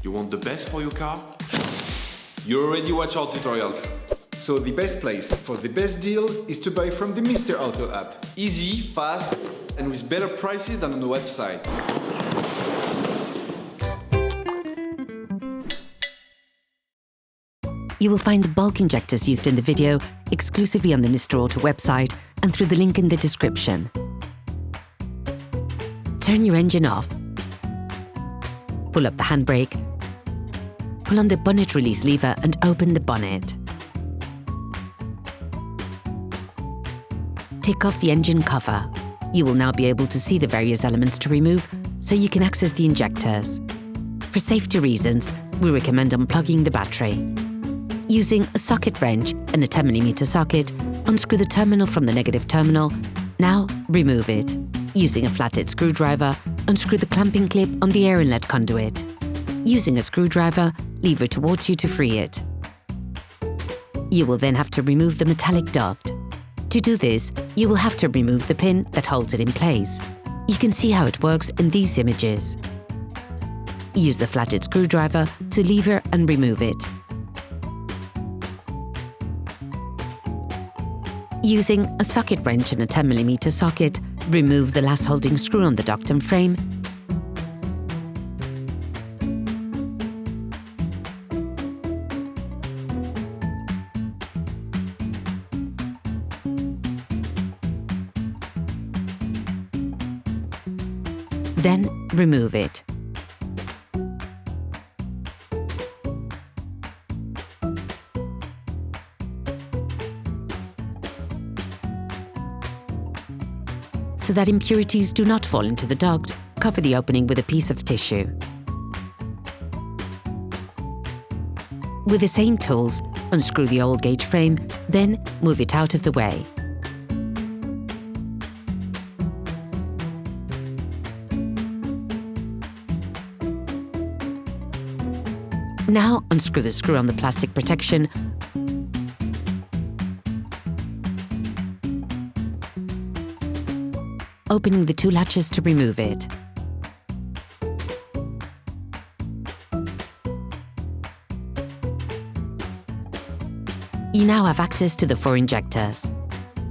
You want the best for your car? You already watch our tutorials. So the best place for the best deal is to buy from the Mr. Auto app. Easy, fast, and with better prices than on the website. You will find the bulk injectors used in the video exclusively on the Mr. Auto website and through the link in the description. Turn your engine off. Pull up the handbrake. Pull on the bonnet release lever and open the bonnet. Take off the engine cover. You will now be able to see the various elements to remove so you can access the injectors. For safety reasons, we recommend unplugging the battery. Using a socket wrench and a 10mm socket, unscrew the terminal from the negative terminal. Now remove it. Using a flathead screwdriver, unscrew the clamping clip on the air inlet conduit. Using a screwdriver, lever towards you to free it. You will then have to remove the metallic duct. To do this, you will have to remove the pin that holds it in place. You can see how it works in these images. Use the flathead screwdriver to lever and remove it. Using a socket wrench and a 10mm socket, remove the last holding screw on the duct and frame. Then remove it. So that impurities do not fall into the duct, cover the opening with a piece of tissue. With the same tools, unscrew the old gauge frame, then move it out of the way. Now unscrew the screw on the plastic protection. Opening the two latches to remove it. You now have access to the 4 injectors.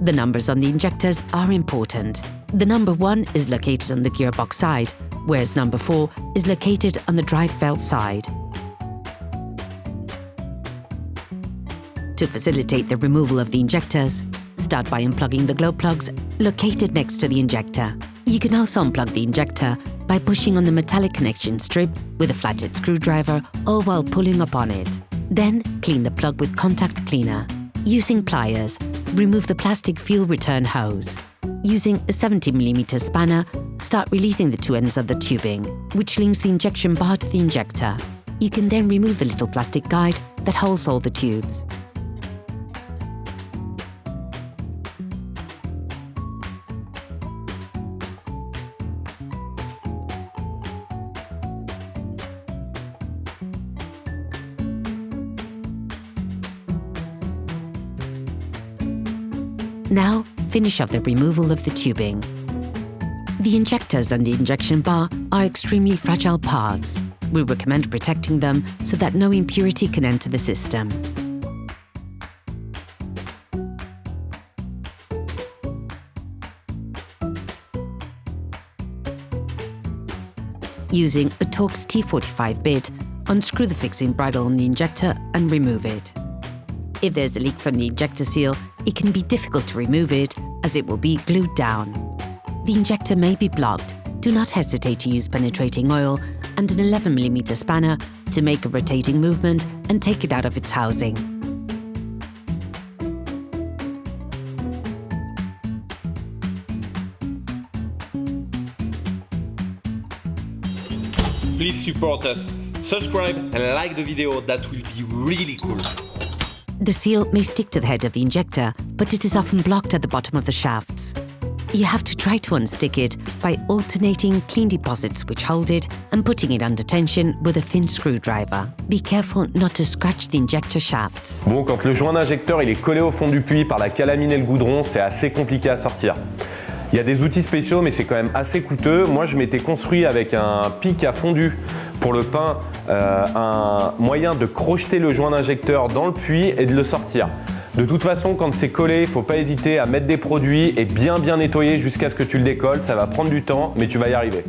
The numbers on the injectors are important. The number 1 is located on the gearbox side, whereas number 4 is located on the drive belt side. To facilitate the removal of the injectors, start by unplugging the glow plugs located next to the injector. You can also unplug the injector by pushing on the metallic connection strip with a flathead screwdriver or while pulling upon it. Then clean the plug with contact cleaner. Using pliers, remove the plastic fuel return hose. Using a 70mm spanner, start releasing the 2 ends of the tubing, which links the injection bar to the injector. You can then remove the little plastic guide that holds all the tubes. Now, finish off the removal of the tubing. The injectors and the injection bar are extremely fragile parts. We recommend protecting them so that no impurity can enter the system. Using a Torx T45 bit, unscrew the fixing bridle on the injector and remove it. If there's a leak from the injector seal, it can be difficult to remove it as it will be glued down. The injector may be blocked. Do not hesitate to use penetrating oil and an 11mm spanner to make a rotating movement and take it out of its housing. Please support us. Subscribe and like the video, that will be really cool. The seal may stick to the head of the injector, but it is often blocked at the bottom of the shafts. You have to try to unstick it by alternating clean deposits which hold it and putting it under tension with a thin screwdriver. Be careful not to scratch the injector shafts. Bon, quand le joint d'injecteur il est collé au fond du puits par la calamine et le goudron, c'est assez compliqué à sortir. Il y a des outils spéciaux, mais c'est quand même assez coûteux. Moi, je m'étais construit avec un pic à fondu pour le pain, un moyen de crocheter le joint d'injecteur dans le puits et de le sortir. De toute façon, quand c'est collé, il ne faut pas hésiter à mettre des produits et bien nettoyer jusqu'à ce que tu le décolles. Ça va prendre du temps, mais tu vas y arriver.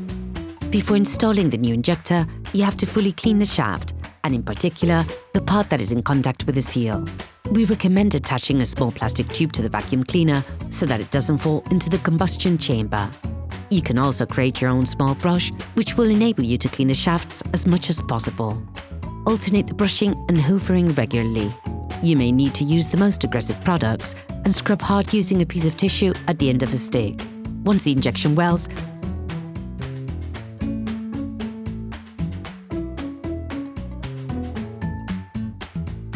Before installing the new injector, you have to fully clean the shaft, and in particular, the part that is in contact with the seal. We recommend attaching a small plastic tube to the vacuum cleaner so that it doesn't fall into the combustion chamber. You can also create your own small brush, which will enable you to clean the shafts as much as possible. Alternate the brushing and hoovering regularly. You may need to use the most aggressive products and scrub hard using a piece of tissue at the end of a stick. Once the injection wells,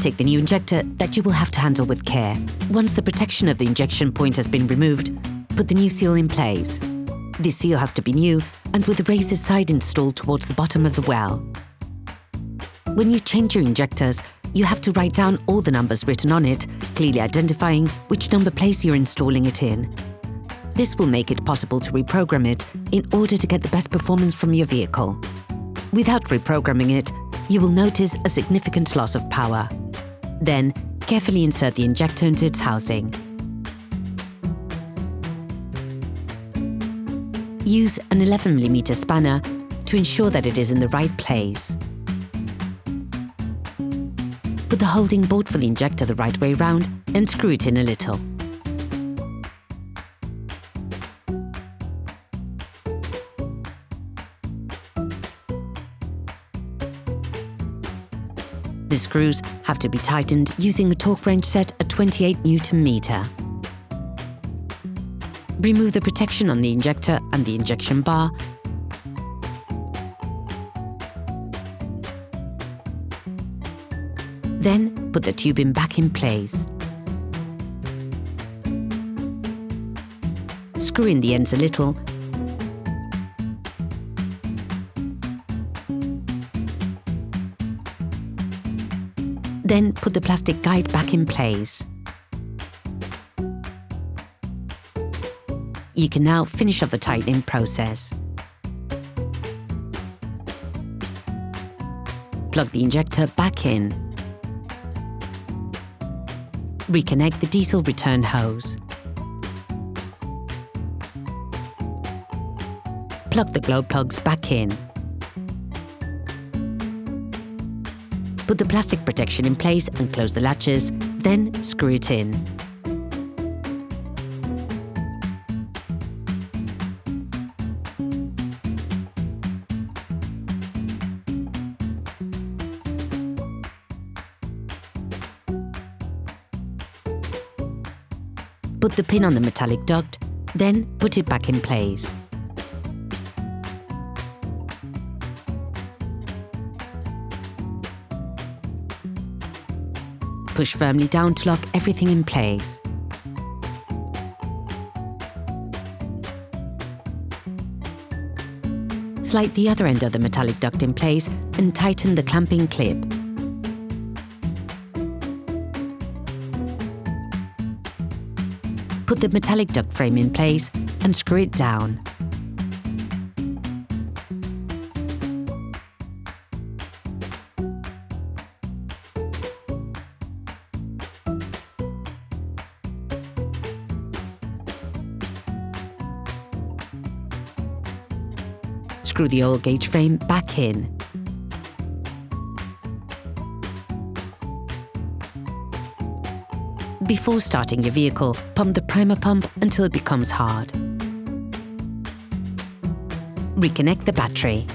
take the new injector that you will have to handle with care. Once the protection of the injection point has been removed, put the new seal in place. This seal has to be new and with the raised side installed towards the bottom of the well. When you change your injectors, you have to write down all the numbers written on it, clearly identifying which number place you're installing it in. This will make it possible to reprogram it in order to get the best performance from your vehicle. Without reprogramming it, you will notice a significant loss of power. Then, carefully insert the injector into its housing. Use an 11mm spanner to ensure that it is in the right place. Put the holding bolt for the injector the right way round and screw it in a little. The screws have to be tightened using a torque wrench set at 28 Nm. Remove the protection on the injector and the injection bar. Then put the tubing back in place. Screw in the ends a little. Then put the plastic guide back in place. You can now finish off the tightening process. Plug the injector back in. Reconnect the diesel return hose. Plug the glow plugs back in. Put the plastic protection in place and close the latches, then screw it in. Put the pin on the metallic duct, then put it back in place. Push firmly down to lock everything in place. Slide the other end of the metallic duct in place and tighten the clamping clip. Put the metallic duct frame in place and screw it down. Screw the oil gauge frame back in. Before starting your vehicle, pump the primer pump until it becomes hard. Reconnect the battery.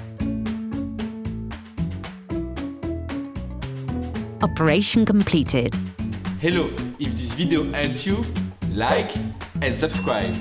Operation completed. Hello, if this video helped you, like and subscribe.